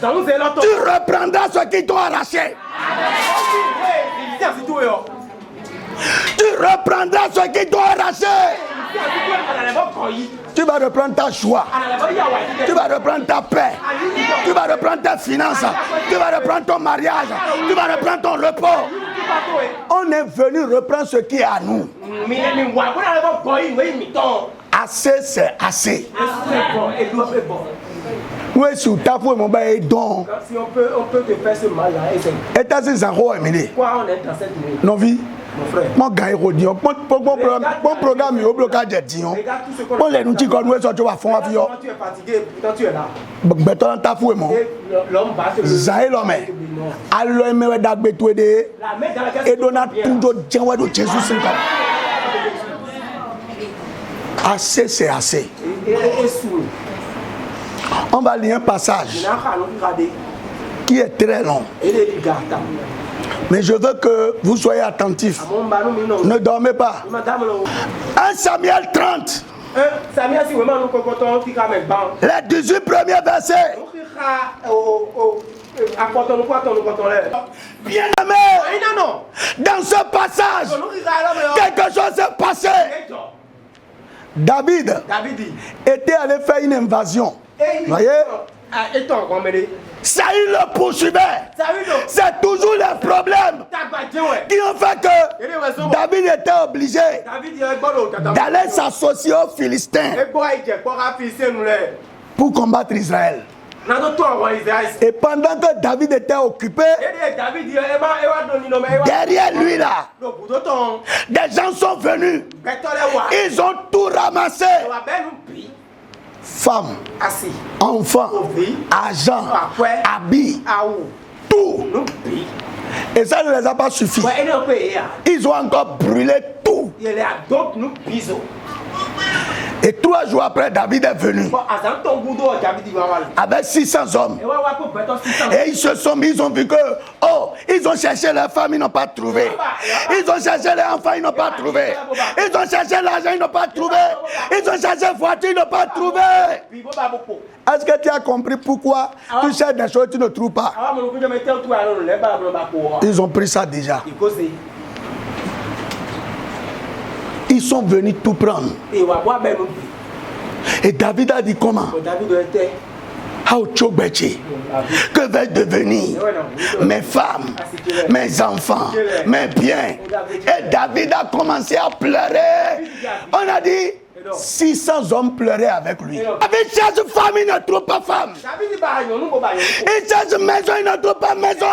Tu reprendras ce qu'ils t'ont arraché. Tu reprendras ce qu'ils t'ont arraché. Tu vas reprendre ta joie. Tu vas reprendre ta paix. Tu vas reprendre tes finances. Tu vas reprendre ton mariage. Tu vas reprendre ton repos. On est venu reprendre ce qui est à nous. Assez, c'est assez. Oui, si tu as fait mon bail don. Si on peut te faire ce mal-là. Et tu as dit, pourquoi on est dans cette nuit? Non, vie. Mon frère. Mon gars, il dit, mon programme est au blocage de Dion. On les nous dit qu'on nous est tu vas faire avion. Tu es fatigué, pourtant tu es là. Mais tu as fait mon. L'homme va se Zaï l'homme. Alors, il me dit que tu es de. Et donne toujours Dieu de Jésus. Assez, c'est assez. On va lire un passage qui est très long. Mais je veux que vous soyez attentifs. Ne dormez pas. 1 Samuel 30. Les 18 premiers versets. Bien aimé, dans ce passage, quelque chose s'est passé. David était allé faire une invasion. Voyez? Saül le poursuivait. C'est toujours les problèmes qui ont fait que David était obligé d'aller s'associer aux Philistins pour combattre Israël. Et pendant que David était occupé, derrière lui là, des gens sont venus. Ils ont tout ramassé. Femmes, enfants, argent, habits, tout. Et ça ne les a pas suffi. Ils ont encore brûlé tout. Et 3 jours après, David est venu avec 600 hommes. Et ils se sont mis, ils ont vu que, ils ont cherché leurs femmes, ils n'ont pas trouvé. Ils ont cherché les enfants, ils n'ont pas trouvé. Ils ont cherché l'argent, ils n'ont pas trouvé. Ils ont cherché la voiture, ils n'ont pas trouvé. Est-ce que tu as compris pourquoi tu cherches des choses que tu ne trouves pas? Ils ont pris ça déjà. Ils sont venus tout prendre. Et David a dit comment? Que vais-je devenir? Mes femmes, mes enfants, mes biens. Et David a commencé à pleurer. On a dit 600 hommes pleuraient avec lui. David cherche femme, il ne trouve pas femme. Il cherche maison, il ne trouve pas maison.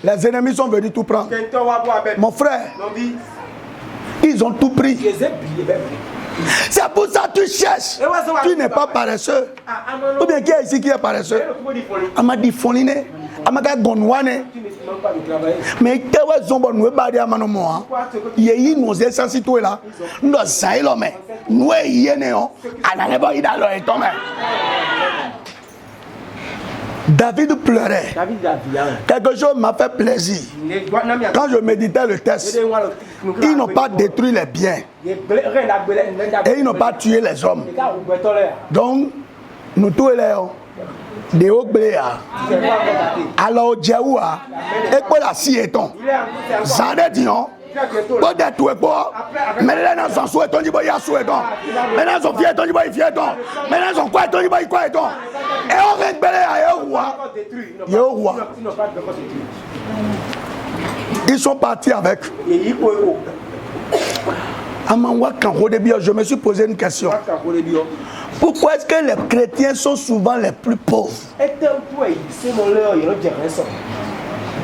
Les ennemis sont venus tout prendre. Mon frère, ils ont tout pris. C'est pour ça que tu cherches. Tu n'es pas paresseux. Ou bien qui est ici qui est paresseux? Amadi Fonine, Amaka Gonwane. Mais tu vois, Zombo, nous est Amanomoa. Il y a une nous est censé tout là. Nous sommes l'homme. Nous y néon. Analeba Idalo est tombé. David pleurait. Quelque chose m'a fait plaisir. Quand je méditais le texte, ils n'ont pas détruit les biens. Et ils n'ont pas tué les hommes. Donc, nous tous les hommes, des hauts bléas, alors Djaoua, et pour la siéton, Zandé Dion. Bon de tout est bon. Maintenant son souhait on dit bon il y a souhait donc. Maintenant son fier on dit bon il fier donc. Maintenant son quoi on dit bon il quoi donc. Et on récupère à roi. Il est roi. Ils sont partis avec. Je me suis posé une question. Pourquoi est-ce que les chrétiens sont souvent les plus pauvres?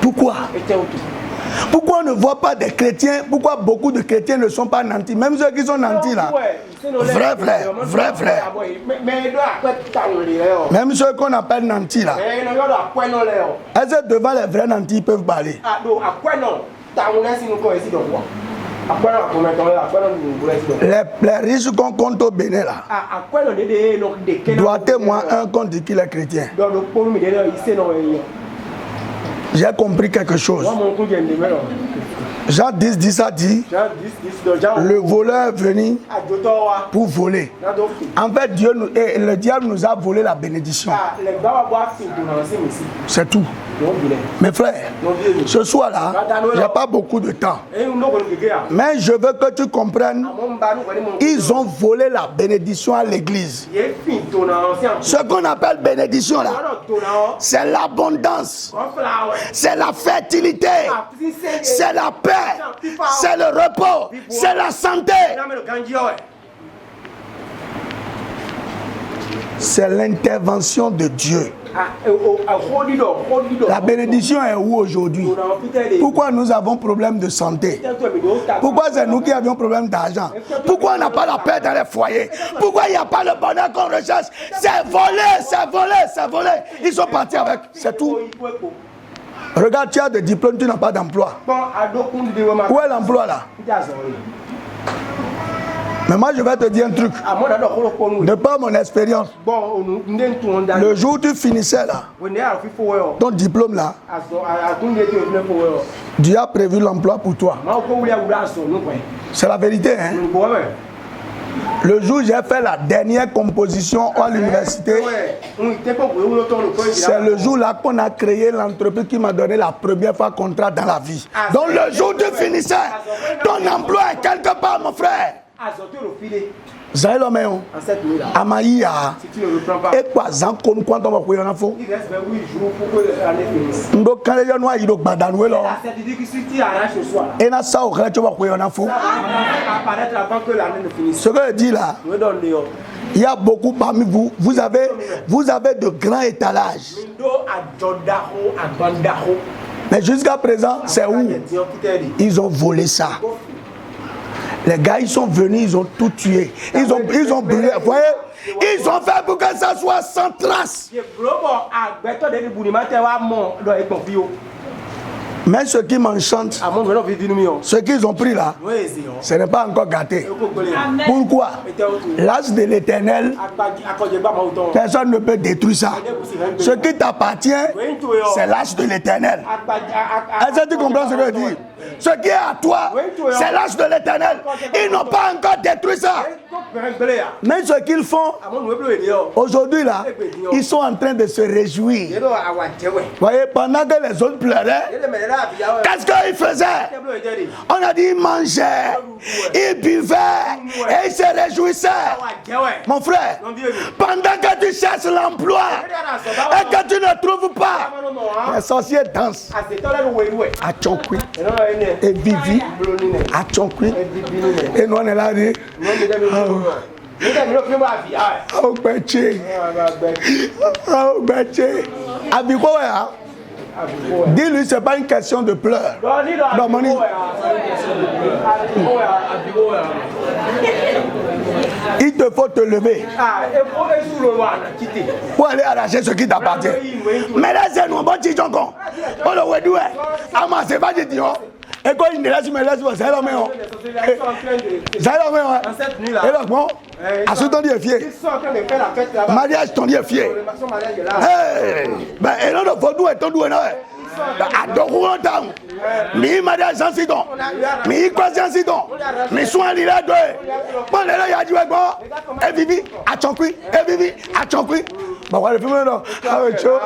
Pourquoi? Pourquoi on ne voit pas des chrétiens? Pourquoi beaucoup de chrétiens ne sont pas nantis? Même ceux qui sont nantis là. Vrai frère. Même ceux qu'on appelle nantis là. Est-ce que devant les vrais nantis ils peuvent parler? Les riches qu'on compte au Bénin là. Doitez-moi un compte de qui les chrétiens. J'ai compris quelque chose. Jean 10, 10 a dit, le voleur est venu pour voler. En fait, le diable nous a volé la bénédiction. C'est tout. Mes frères, ce soir-là, il n'y a pas beaucoup de temps. Mais je veux que tu comprennes, ils ont volé la bénédiction à l'église. Ce qu'on appelle bénédiction là, c'est l'abondance, c'est la fertilité, c'est la paix, c'est le repos, c'est la santé. C'est l'intervention de Dieu. La bénédiction est où aujourd'hui? Pourquoi nous avons problème de santé? Pourquoi c'est nous qui avions problème d'argent? Pourquoi on n'a pas la paix dans les foyers? Pourquoi il n'y a pas le bonheur qu'on recherche? C'est volé, c'est volé, c'est volé. Ils sont partis avec, c'est tout. Regarde, tu as des diplômes, tu n'as pas d'emploi. Où est l'emploi là? Mais moi je vais te dire un truc. De par mon expérience, le jour où tu finissais là, ton diplôme là, Dieu a prévu l'emploi pour toi. C'est la vérité, hein? Le jour où j'ai fait la dernière composition à l'université, c'est le jour là qu'on a créé l'entreprise qui m'a donné la première fois contrat dans la vie. Donc le jour où tu finissais, ton emploi est quelque part, mon frère. Zaïlomeo, Amaïa, et quoi, Zankon, quand on va courir en info? Il reste 8 jours pour que l'année finisse. Ndo Kaleya Noa, il doit badanoue là. Et na ça, tu vas courir en info. Ce que je dis là, il y a beaucoup parmi vous, vous avez de grands étalages. Mais jusqu'à présent, c'est où? Ils ont volé ça. Les gars, ils sont venus, ils ont tout tué. Ils ont brûlé. Vous voyez? Ils ont fait pour que ça soit sans trace. Mais ce qui m'enchante, ce qu'ils ont pris là, ce n'est pas encore gâté. Pourquoi? L'âge de l'Éternel, personne ne peut détruire ça. Ce qui t'appartient, c'est l'âge de l'Éternel. Est-ce que tu comprends ce que je dis? Ce qui est à toi, c'est l'âge de l'Éternel. Ils n'ont pas encore détruit ça. Mais ce qu'ils font, aujourd'hui là, ils sont en train de se réjouir. Vous voyez, pendant que les autres pleuraient, qu'est-ce qu'ils faisaient? On a dit ils mangeaient, ils buvaient et ils se réjouissaient. Mon frère, pendant que tu cherches l'emploi et que tu ne trouves pas, les sorciers dansent à Tchonkwi et Vivi à Tchonkwi et nous on est là. Oh, Betché. Oh, Betché. Abikoya. Dis-lui, ce n'est pas une question de pleurs. Non, Moni. Il te faut te lever pour aller arracher ce qui t'appartient. Mais là, c'est nous, bon, tu t'en comptes. On le voit d'où est. Ah, moi, c'est pas du tout. Et quand il ne laisse pas, c'est là, mais on. C'est là, mais on. Et là, bon, à ce temps, il est fier. Mariage, ton dit est fier. Ben, et là, le faux est ton doué, non? À deux roues, mais mariage sans sidon. Mais il croise sans sidon. Mais soin, il a deux. Bon, là, il a dit, bon, et Vivi, à Tchonkwi, et Vivi, à Tchonkwi. Bon, voilà, le film, non. Ah, Ocho.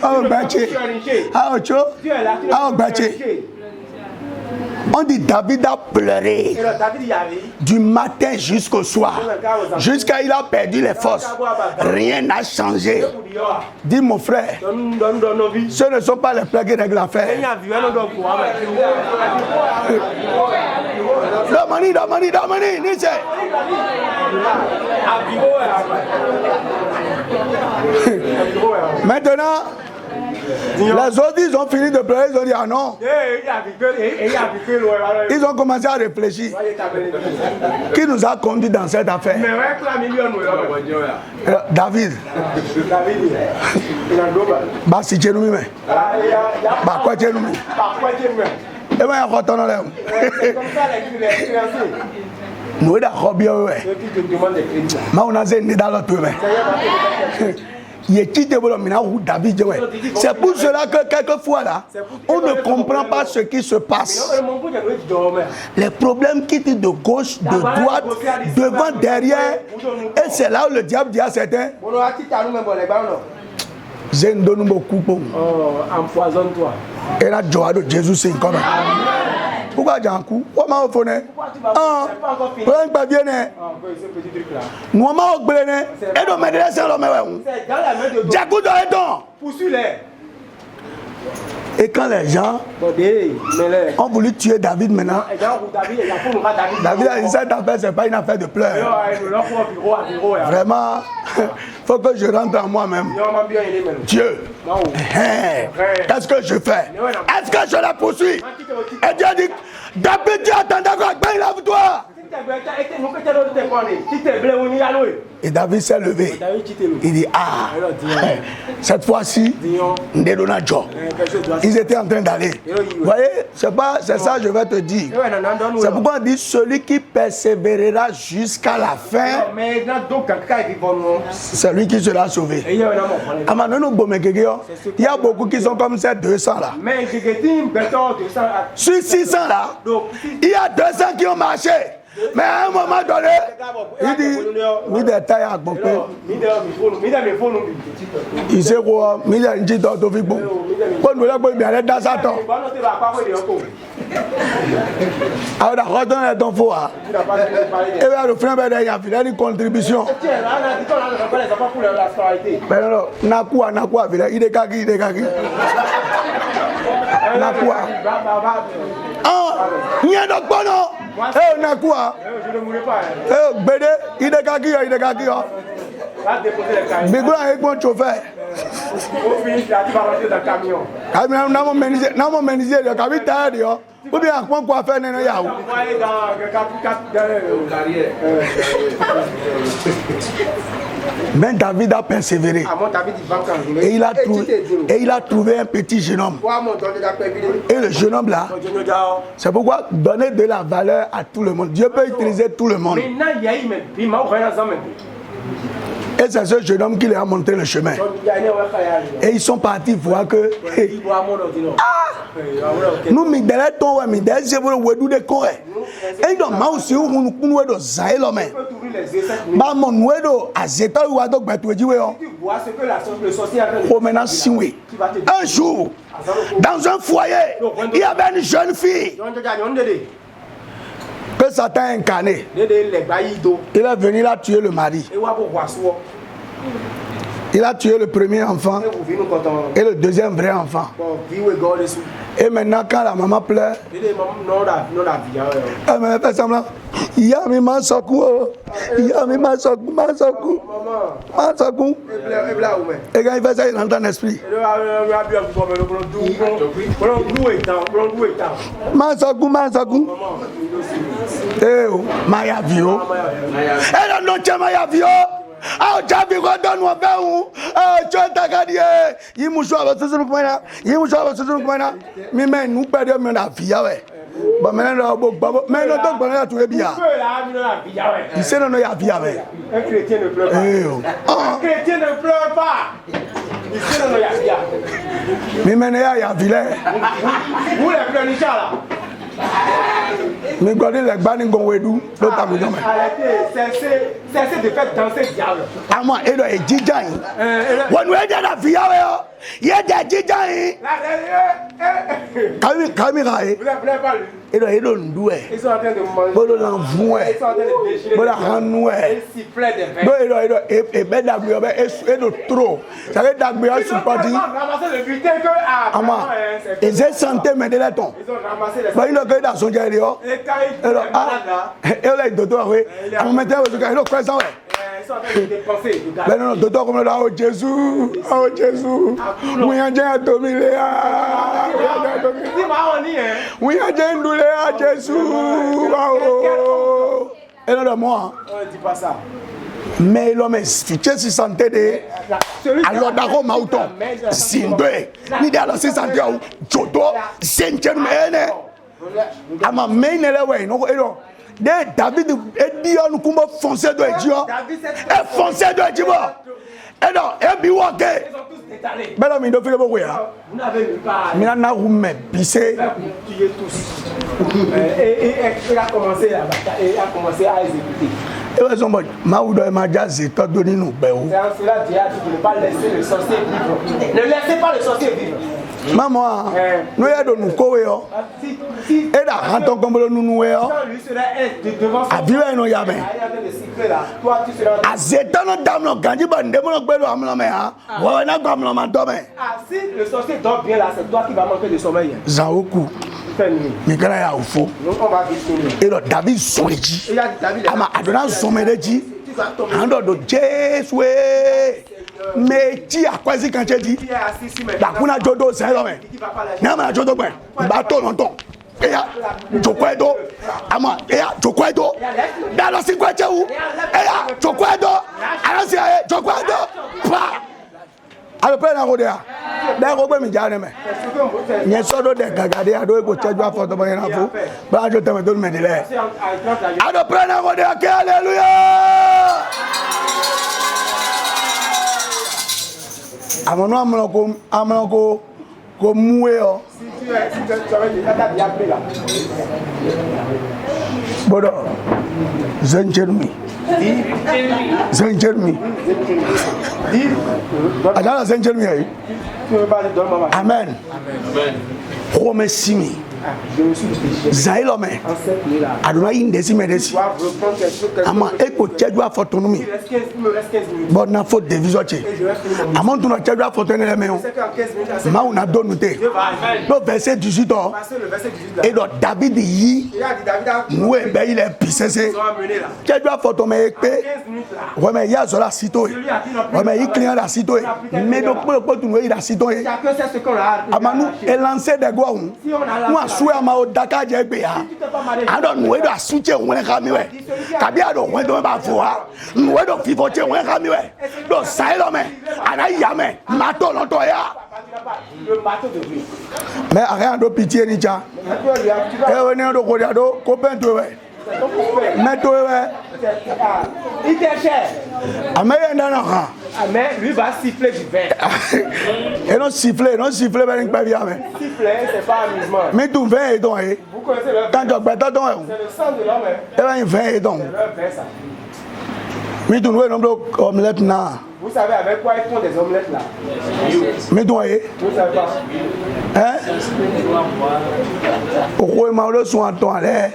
Ah, Obaché. Ah, Ocho. Ah, Obaché. On dit David a pleuré du matin jusqu'au soir, jusqu'à il a perdu les forces. Rien n'a changé. Dis mon frère, ce ne sont pas les plaies qui règlent l'affaire. Domani, Nice. Maintenant, les autres, ils ont fini de pleurer, ils ont dit ah non. Ils ont commencé à réfléchir. Qui nous a conduit dans cette affaire? David. Bah si tu es nous, bah quoi tu es nous? Et bien, il y a quoi ton nom? Nous, on a bien, ouais. Mais on a zéné dans l'autre, C'est pour cela que quelquefois là, on ne comprend pas ce qui se passe. Les problèmes quittent de gauche, de droite, devant, derrière. Et c'est là où le diable dit à certains, empoisonne-toi. Et là, Jésus, c'est comme ça. Pourquoi j'ai un coup? Comment on fait? Ah, pas bien. Nous on m'a oublié. Et donc, mais c'est l'homme. Jacou dans les dents. Poursuis-les. Et quand les gens ont voulu tuer David maintenant, David a dit cette affaire, c'est pas une affaire de pleurs. Vraiment, il faut que je rentre en moi-même. Dieu, qu'est-ce que je fais? Est-ce que je la poursuis? Et Dieu dit, David, Dieu attendait quoi? Ben, lave-toi. Et David s'est levé. Il dit, ah, cette fois-ci, ils étaient en train d'aller. Vous voyez, c'est ça que je vais te dire. C'est pourquoi on dit, celui qui persévérera jusqu'à la fin, c'est lui qui sera sauvé. Il y a beaucoup qui sont comme ces 200 là. Sur 600 là, il y a 200 qui ont marché. Mais à un moment donné, il dit, il est taillé à Bopé. Il sait quoi, il a une petite auto fibre. Quand nous l'avons bien dans sa temps. Alors, la route est dans le faux. Et bien, le frère, il a fait une contribution. Mais non, Nakua, il est kaki. Nakua. Ah, il y a d'autres bonhommes. Eh, Nakua. Je ne mourrai pas. Eh, Bédé, il est kaki. Bigou avec mon chauffeur. Au finish, tu vas rentrer dans le camion. N'a menisé le capitaine. Ou bien, quoi faire, Nena Yahoo? Mais David a persévéré. Et il a trouvé un petit jeune homme. Et le jeune homme là, c'est pourquoi donner de la valeur à tout le monde. Dieu peut utiliser tout le monde. Et c'est ce jeune homme qui leur a montré le chemin. Et ils sont partis voir que. Nous, ton c'est pour le de Corée. Et donc, moi aussi, nous de Zahé l'homme. Bah, mon nouedo, à Zeta ou à Dok Batouedjiwe. Un jour, dans un foyer, il y avait une jeune fille que Satan a incarné. Il est venu là tuer le mari. Il a tué le premier enfant et le deuxième vrai enfant. Et maintenant, quand la maman pleure, elle me fait semblant. Il y a mis ma sokou. Et quand il fait ça, il entend l'esprit. Mansakou. Eh, Maya Vio. Elle a noté Maya Vio. Ah, Javi, quoi, donne-nous un verre ou. Ah, tu as ta gardie. Il m'a joué avec ce que nous mais nous perdons la vie. Bon, maintenant, mais nous donc, on a tout bien. Il sait, non, il y a vie avec. Un chrétien ne pleure pas. Un chrétien ne pleure pas. Il sait, non, il y a vie. Mais maintenant, il y a vie. Vous, les pleurnichards là. Mais quand il est banni Gongwedou, l'autre a mis dans cessez de faire danser le diable. Ah, moi, il est Djidjaï. On nous aide à la vie, il y a des Djidjaï. Kamiraï. Vous n'avez pas lu. Ils sont en train de manger. Ils sont en train de déchirer. Ils sifflaient des verres. Et ben d'abord, et de trop. Ça veut dire ils ont ramassé le butin que ils ont santé mais de l'aton. Ils ont ramassé les il a que dans son diary. Et quand ils sont malades là. Et là, il doit oui. À mon matin, il a quoi ça ouais. Ils sont en train de dépenser. Mais non, docteur comme là, oh Jésus. Oui, on a dominé. Oui, on a dominé à Jésus. Et non, de moi. Dis pas ça. Mais l'homme est fiché si santé de. Alors, d'accord, Mauton. Sindé. Ni de la santé au Jodo. Senchen mene. Ama mene le way. Non, et non. David et Dion nous foncé de Dieu. Et foncé de Dieu. Et donc, et puis, ok. Ils ont tous détalé. Mais non, mais il doit faire beaucoup. Vous n'avez pas. Mais là, vous me pissez. Vous tuez tous. Et il a commencé la bataille. Et il a commencé à exécuter. Et raison, Maoudo et Madjaz, c'est toi donné nous. C'est en cela Dieu a dit de ne pas laisser le sorcier vivre. Ne laissez pas le sorcier vivre. Maman, nous y a de nous courir. Et là, quand on comprend nous nous est. Lui serait devant son. A vivre nous y a bien. Toi, tu seras. A zétan notre dame nous gagne pas de mon père am la main. Ouais, n'a pas la main demain. Ah, si le sorcier dort bien là, c'est toi qui vas manquer de sommeil. Zaoku. Mais quand il y a au faux. Donc on va distribuer. Et là, David Soleji. Ama Adonai Somereji. Ando do Jésus. Mais qui a quoi si quand tu dis? La kuna jodo c'est là mais. Na ma jodo ben. Bateau longtemps. Et ya Jokwedo. Ama et ya Jokwedo. Dans la 50 où? Et ya Jokwedo. Alors c'est Jokwedo. Pa. Alors plein à rodea. Là on peut me dire mais. Ni sodo de gagade ado ko tcheju afoto ba yana fo. Ba jo teme do me de le. Alors plein à rodea. Alléluia. Amono amlo ko muwe o. Si tu avais déjà appelé là. Bodo. Zenchermi. Zenchermi. Adala Zenchermi aí. Amen. Amen. Promesse-mi. Zailome. Adonai indesi medesi. Ama eko chedwa fotonomi. But na faute de visoche. Ama tu na chedwa fotonele le meo. Ma una donute. No verset 18 ans. Et donc David yi. Nous e be il est pissé. Chedwa fotome ekpe. Ouais mais ya zola sito. Ouais mais il client la sito. Mais donc pour tu nous il la sito. Ama nous e lancer des goa. Nous souhait ma odaka jegbe ya ando nuwe do asuche won ka mi we kabi ado won do ba fo wa nuwe do fifo che won ka mi we do sailo me ana ya me mato loto ya mais rien do pitié ni cha e woni do ko do ko pento we mais to we il est cher. Amen na ha. Amen, lui va siffler du vin. Et non siffler ben pas bien mais. Siffler, c'est pas amusement. Mais tout vin et donc vous connaissez le vin. Quand tu bête donc c'est le sang de l'homme. Et ben vin et donc. C'est le vin ça. Mais tout nous nombre omelette na. Vous savez avec quoi ils font des omelettes là? Mais toi vous savez pas. Hein? Pourquoi il m'a le soin de toi là?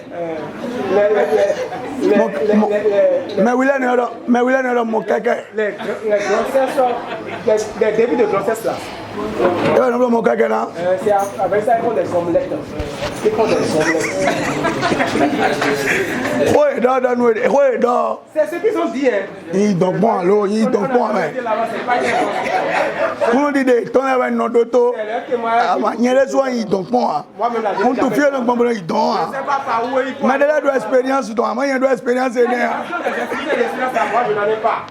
Mais oui là mon caca. Les grossesses, les débuts de grossesse là. Et ben non mon caca là. C'est avec ça ils font des omelettes. Ils font des omelettes. Ouais, non. C'est ce qu'ils ont dit hein. Il donc bon alors, il donc bon mais. Vous nous dites ton avait non d'auto. Ah ma nyere so il donc bon. On tout fier donc bon il donc. Je sais pas par où il faut. Mais de l'expérience toi, moi il y a de l'expérience et rien. Moi je n'en ai pas.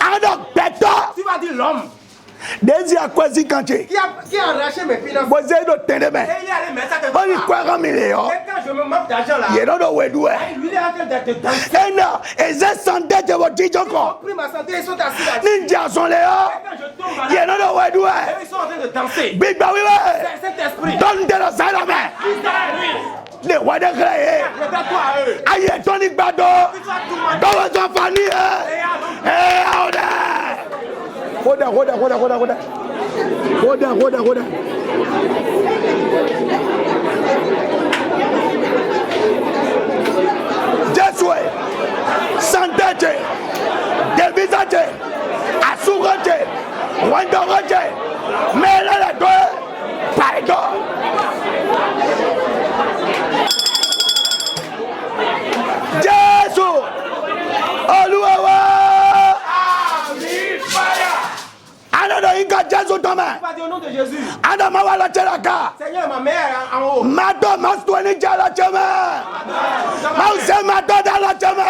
Alors pétard. Tu vas dire l'homme. Desi a quasi canché. Qui a arraché mes finances. Vous avez de tenir mais. Et il est allé mettre ça On y croit en millions. Et quand je me manque d'argent là. You don't know where do it. Lui il est en train d'être dansé. Et non, et c'est santé de votre Ils ont encore. pris ma santé, ils sont assis là. Ninja sont les Et là. quand je tombe You là. don't know where do Et it. ils sont en train de danser. Big baby. Cet esprit. Donne de la salle à main. Qui t'a lui. Les rois de créer. Regarde-toi à eux. Aïe, Tony Bado. Dans votre famille. Eh, Roda. Jesue, Santeche, Devisache, Asugache, Wandogache, Mela de Pardon. Jésus, Oluwa. Another inga Jésus Thomas. Pas dire au nom de Jésus. Adama wala chelaka. Seigneur, ma mère en haut. Mato mastoni jala chema. Mause mato dala chema.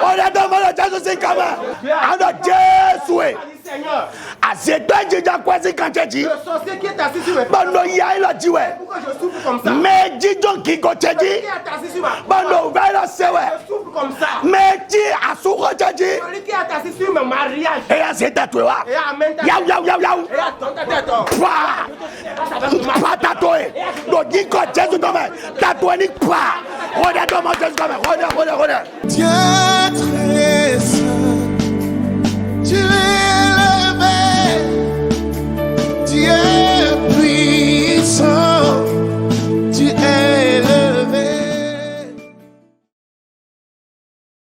Ola do mala Jésus sikama. Ando Jésus. Seigneur. Aseto jija kwasi kancheji. Le sorcier qui est assis sur mes pieds. Bando yaila jiwe. Pourquoi je souffre comme ça? Mais jijon ki ko cheji. Qui est assis sur ma Bando vaila sewe. Je souffre comme ça. Mais tu as souvent dit. Celui qui est assis sur mon mariage. Et à cet tatoué. Et amène ta Yaou, yaou, yaou, yaou. Et attends ta tête. Pas tatoué. Donc dis que Jésus comme tatoué ni pas. Regarde comment Jésus comme. Regarde. Dieu très saint, tu es